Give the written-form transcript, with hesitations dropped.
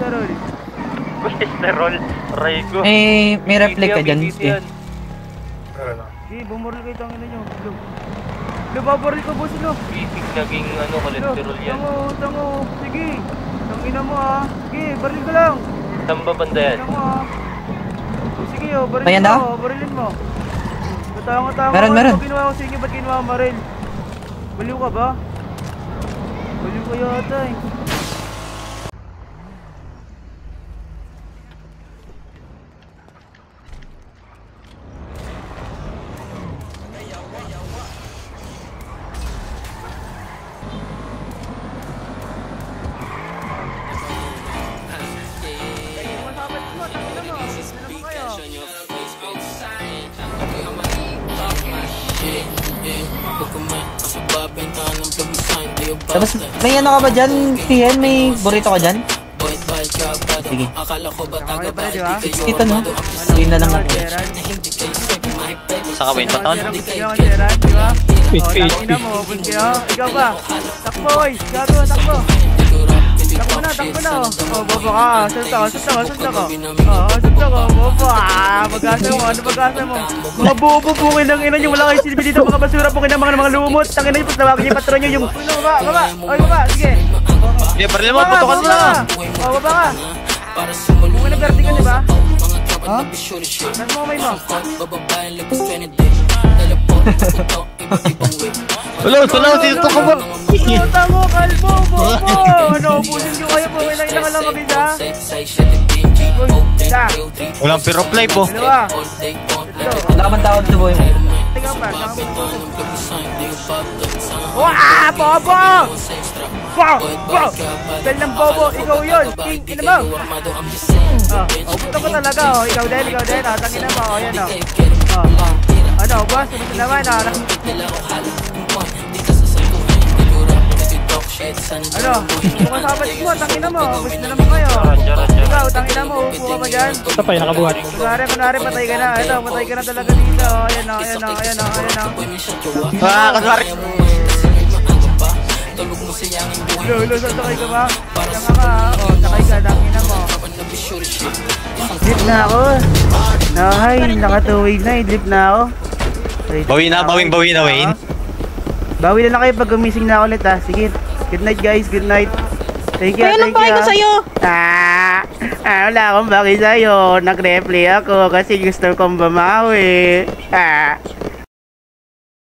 Cholesterol. Cholesterol? Aray ko. May replica dyan. Sige, bumuril kayo tangin na nyo. Lo, babaril ko boss lo. Bibig naging cholesterol yan. Tango. Sige. Tangina mo Sige, baril ka lang. Saan ba banda yan? Sige barilin mo. Tama. Meron. Ano ginawa ko sa inyo? Ba't ginawa ko baril? Baliw ka ba? Baliw ka yata Tapos may ano ka ba dyan, PN? May burrito ka dyan? Sige. Ito no? Hindi na lang ako. Saan ka ba yung paton? Ikaw ba? Takbo oy! Takbo! Takbo na baba ka! Sunta ka! Baba! Mag-asa mo! Ano mag-asa mo? Mga buo-bubungin ng ina nyo! Wala kayo silbi dito! Mga basura po kayo ng mga lumot! Tangin na yung tawagin yung patron nyo! Yung... Baba! Oy, baba! Sige! Sige, paril mo! Putukan mo na! Baba ka! Bumuli na vertical, diba? Ha? Saan mo kamay mo? Wala, dito ka ba? Tango, kalbo, bobo! Ano, ubusin nyo kayo po, may nailangan lang mag-isa? Walang piroplay po. Dalawa. Wala ka man tawag sa boy mo. Tingnan pa, wah! Bobo! Bobo! Bel ng bobo, ikaw yun! King, ina mo! Puto ko talaga, ikaw din, tangina mo, yan ano, boss, sumunod naman, ano, kung kasabalig mo, tangina mo, gusto na naman kayo. Ikaw, tangina mo, upo ka ba dyan? Ito pa yung nakabuhat. Kunwari, patay ka na. Ito, patay ka na talaga dito. Ayan o. Kunwari. Lulo, sasakay ka ba? Tanga ka, sakay ka, tangina mo. Drip na ako. Ay, nakatuwig na, drip na ako. Bawi na, Wayne. Bawi na lang kayo pag gumising na ulit Sige. Good night guys, good night. Thank you. Kaya lang bakit ko sa'yo? Wala akong bakit sa'yo. Nag-replay ako kasi gusto kong bumawi.